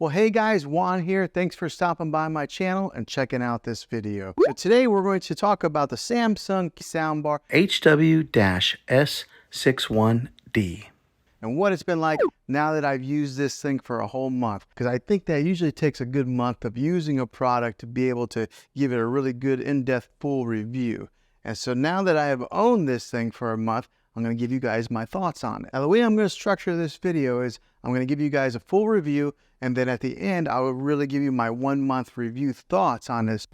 Well, hey guys, Juan here. Thanks for stopping by my channel and checking out this video. So today we're going to talk about the Samsung soundbar HW-QS61D and what it's been like now that I've used this thing for a whole month. Because I think that usually takes a good month of using a product to be able to give it a really good in-depth full review. And so now that I have owned this thing for a month, I'm going to give you guys my thoughts on it. Now the way I'm going to structure this video is I'm going to give you guys a full review, and then at the end I will really give you my 1 month review thoughts on this.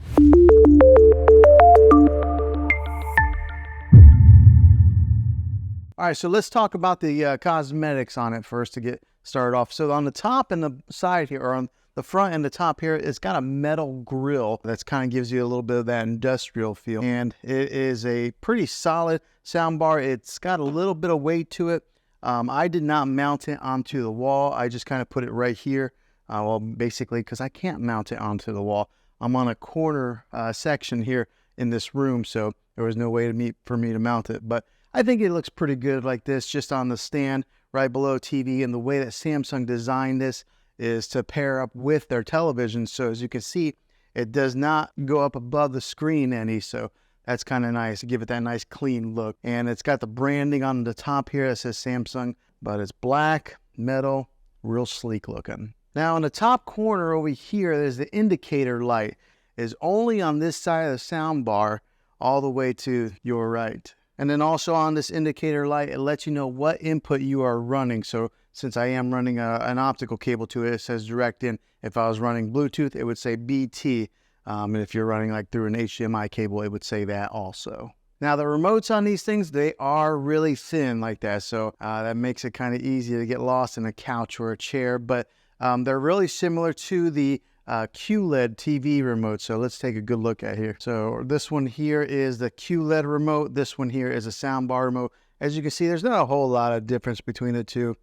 All right, so let's talk about the cosmetics on it first to get started off. So on the top and the side here, or on the front and the top here, it's got a metal grill that's kind of gives you a little bit of that industrial feel. And it is a pretty solid soundbar. It's got a little bit of weight to it. I did not mount it onto the wall. I just kind of put it right here. Well, basically, because I can't mount it onto the wall. I'm on a corner section here in this room, so there was no way for me to mount it. But I think it looks pretty good like this, just on the stand right below TV. And the way that Samsung designed this is to pair up with their television. So as you can see, it does not go up above the screen any. So that's kind of nice to give it that nice clean look. And it's got the branding on the top here that says Samsung, but it's black, metal, real sleek looking. Now in the top corner over here, there's the indicator light. Is only on this side of the sound bar all the way to your right. And then also on this indicator light, it lets you know what input you are running. So since I am running an optical cable to it, it says direct in. If I was running Bluetooth, it would say BT. And if you're running like through an HDMI cable, it would say that also. Now the remotes on these things, they are really thin like that. So that makes it kind of easy to get lost in a couch or a chair. But they're really similar to the QLED TV remote. So let's take a good look at here. So this one here is the QLED remote. This one here is a soundbar remote. As you can see, there's not a whole lot of difference between the two.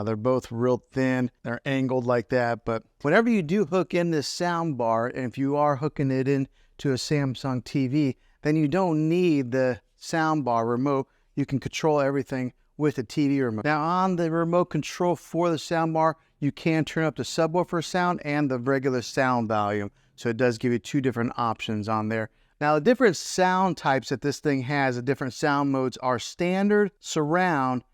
They're both real thin. They're angled like that. But whenever you do hook in this soundbar, and if you are hooking it in to a Samsung TV, then you don't need the soundbar remote. You can control everything with the TV remote. Now on the remote control for the soundbar, you can turn up the subwoofer sound and the regular sound volume. So it does give you two different options on there. Now the different sound types that this thing has, the different sound modes are standard, surround,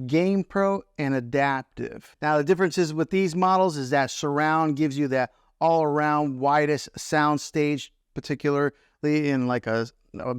Game Pro, and adaptive. Now the differences with these models is that surround gives you that all around widest sound stage, particularly in like a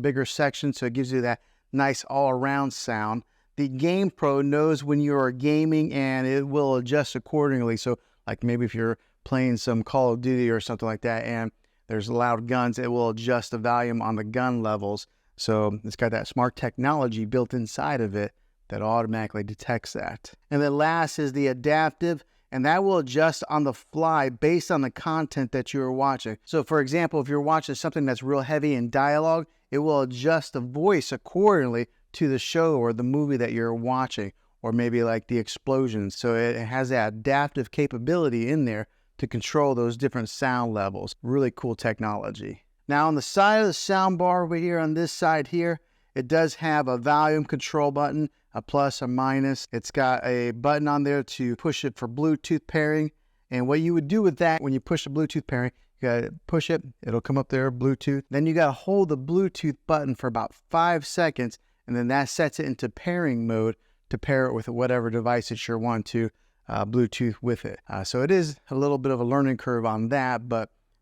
bigger section. So it gives you that nice all around sound. The Game Pro knows when you are gaming and it will adjust accordingly. So like maybe if you're playing some Call of Duty or something like that and there's loud guns, it will adjust the volume on the gun levels. So it's got that smart technology built inside of it that automatically detects that. And then last is the adaptive, and that will adjust on the fly based on the content that you're watching. So for example, if you're watching something that's real heavy in dialogue, it will adjust the voice accordingly to the show or the movie that you're watching, or maybe like the explosions. So it has that adaptive capability in there to control those different sound levels. Really cool technology. Now on the side of the soundbar over here, on this side here, it does have a volume control button, a plus, a minus. It's got a button on there to push it for Bluetooth pairing. And what you would do with that when you push the Bluetooth pairing, you gotta push it, it'll come up there, Bluetooth. Then you gotta hold the Bluetooth button for about 5 seconds, and then that sets it into pairing mode to pair it with whatever device that you want to Bluetooth with it. So it is a little bit of a learning curve on that,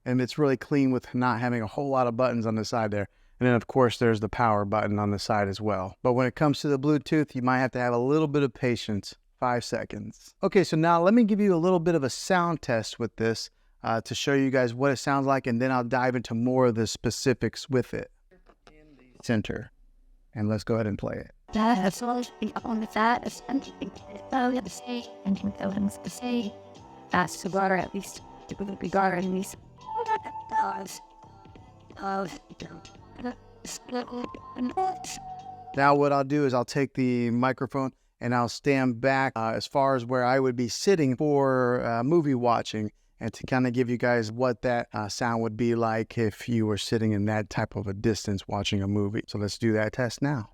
and it's really clean with not having a whole lot of buttons on the side there. And then of course there's the power button on the side as well. But when it comes to the Bluetooth, you might have to have a little bit of patience. 5 seconds. Okay, so now let me give you a little bit of a sound test with this to show you guys what it sounds like, and then I'll dive into more of the specifics with it. In the center. And let's go ahead and play it. That's all on the fat is something to say, and things to say. That's the water at least. To be guard at least. Now what I'll do is I'll take the microphone and I'll stand back as far as where I would be sitting for movie watching, and to kind of give you guys what that sound would be like if you were sitting in that type of a distance watching a movie. So let's do that test now.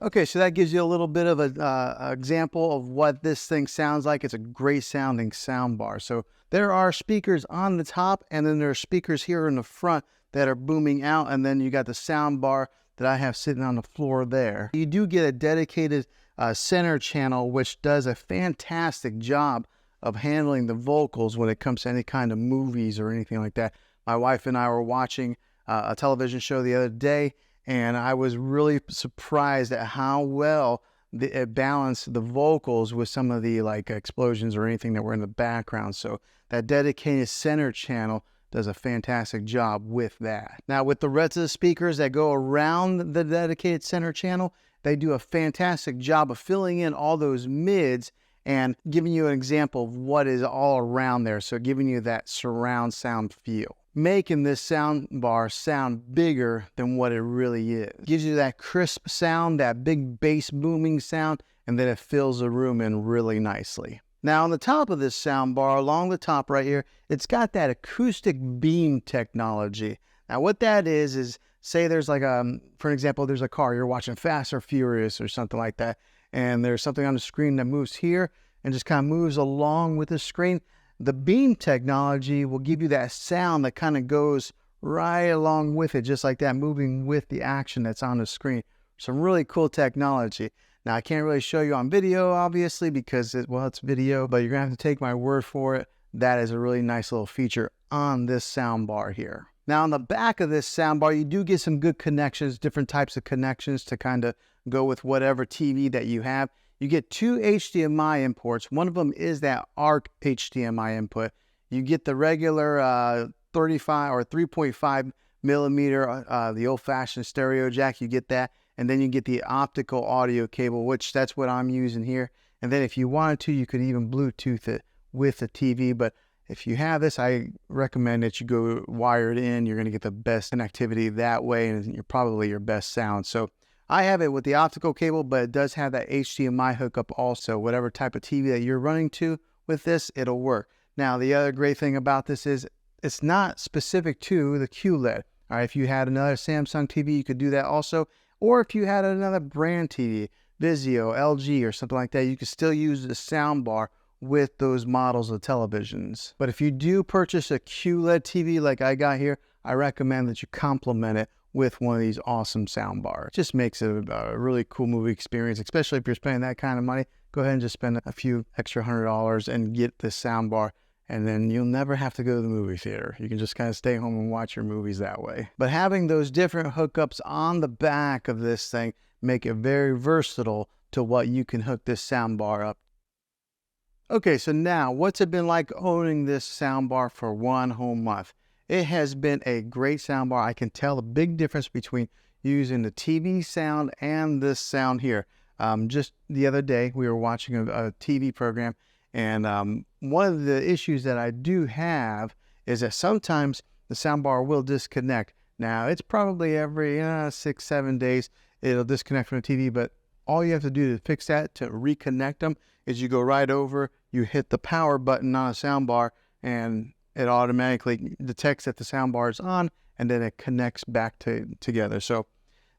Okay, so that gives you a little bit of a example of what this thing sounds like. It's a great sounding sound bar. So there are speakers on the top, and then there are speakers here in the front that are booming out, and then you got the sound bar that I have sitting on the floor there. You do get a dedicated center channel, which does a fantastic job of handling the vocals when it comes to any kind of movies or anything like that. My wife and I were watching a television show the other day, and I was really surprised at how well it balanced the vocals with some of the like explosions or anything that were in the background. So that dedicated center channel does a fantastic job with that. Now with the rest of the speakers that go around the dedicated center channel, they do a fantastic job of filling in all those mids and giving you an example of what is all around there. So giving you that surround sound feel, making this sound bar sound bigger than what it really is. Gives you that crisp sound, that big bass booming sound, and then it fills the room in really nicely. Now on the top of this sound bar, along the top right here, it's got that acoustic beam technology. Now what that is say there's like for example, there's a car, you're watching Fast or Furious or something like that, and there's something on the screen that moves here and just kind of moves along with the screen. The beam technology will give you that sound that kind of goes right along with it, just like that, moving with the action that's on the screen. Some really cool technology. Now, I can't really show you on video, obviously, because it's video, but you're going to have to take my word for it. That is a really nice little feature on this sound bar here. Now, on the back of this sound bar, you do get some good connections, different types of connections to kind of go with whatever TV that you have. You get two HDMI imports. One of them is that ARC HDMI input. You get the regular 35 or 3.5 millimeter, the old-fashioned stereo jack. You get that, and then you get the optical audio cable, which that's what I'm using here. And then if you wanted to, you could even Bluetooth it with the TV. But if you have this, I recommend that you go wired in. You're going to get the best connectivity that way, and you're probably your best sound. So I have it with the optical cable, but it does have that HDMI hookup also. Whatever type of TV that you're running to with this, it'll work. Now, the other great thing about this is it's not specific to the QLED. All right, if you had another Samsung TV, you could do that also. Or if you had another brand TV, Vizio, LG, or something like that, you could still use the soundbar with those models of televisions. But if you do purchase a QLED TV like I got here, I recommend that you complement it with one of these awesome sound bars. It just makes it a really cool movie experience, especially if you're spending that kind of money. Go ahead and just spend a few extra $100 and get this sound bar, and then you'll never have to go to the movie theater. You can just kind of stay home and watch your movies that way. But having those different hookups on the back of this thing make it very versatile to what you can hook this sound bar up. Okay, so now what's it been like owning this sound bar for one whole month? It has been a great sound bar. I can tell the big difference between using the TV sound and this sound here. Just the other day, we were watching a TV program, and one of the issues that I do have is that sometimes the sound bar will disconnect. Now, it's probably every 6-7 days it'll disconnect from the TV, but all you have to do to fix that, to reconnect them, is you go right over, you hit the power button on a sound bar, and it automatically detects that the sound bar is on, and then it connects back together. So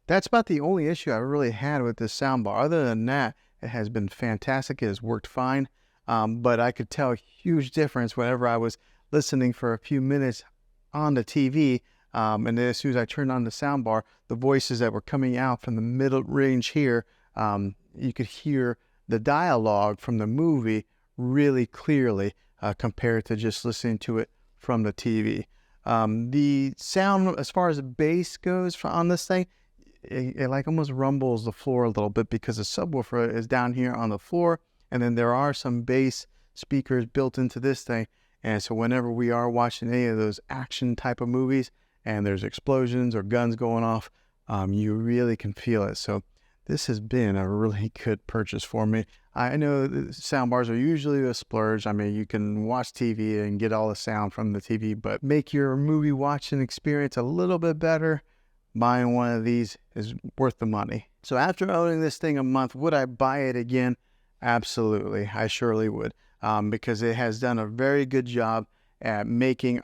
that's about the only issue I've really had with this sound bar. Other than that, it has been fantastic. It has worked fine. But I could tell a huge difference whenever I was listening for a few minutes on the TV. And then as soon as I turned on the sound bar, the voices that were coming out from the middle range here, you could hear the dialogue from the movie really clearly compared to just listening to it from the TV. The sound, as far as the bass goes on this thing, it like almost rumbles the floor a little bit because the subwoofer is down here on the floor, and then there are some bass speakers built into this thing. And so whenever we are watching any of those action type of movies and there's explosions or guns going off, you really can feel it. So this has been a really good purchase for me. I know the sound bars are usually a splurge. I mean, you can watch TV and get all the sound from the TV, but make your movie watching experience a little bit better. Buying one of these is worth the money. So after owning this thing a month, would I buy it again? Absolutely, I surely would, because it has done a very good job at making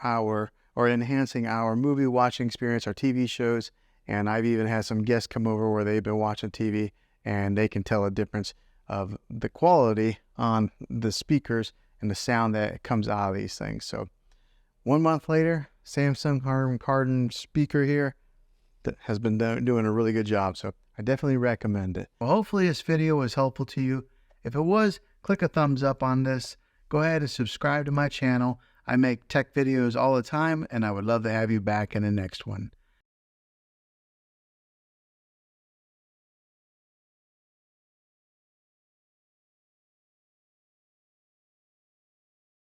enhancing our movie watching experience, our TV shows. And I've even had some guests come over where they've been watching TV and they can tell a difference of the quality on the speakers and the sound that comes out of these things. So 1 month later, Samsung Harman Kardon speaker here that has been doing a really good job. So I definitely recommend it. Well, hopefully this video was helpful to you. If it was, click a thumbs up on this. Go ahead and subscribe to my channel. I make tech videos all the time, and I would love to have you back in the next one.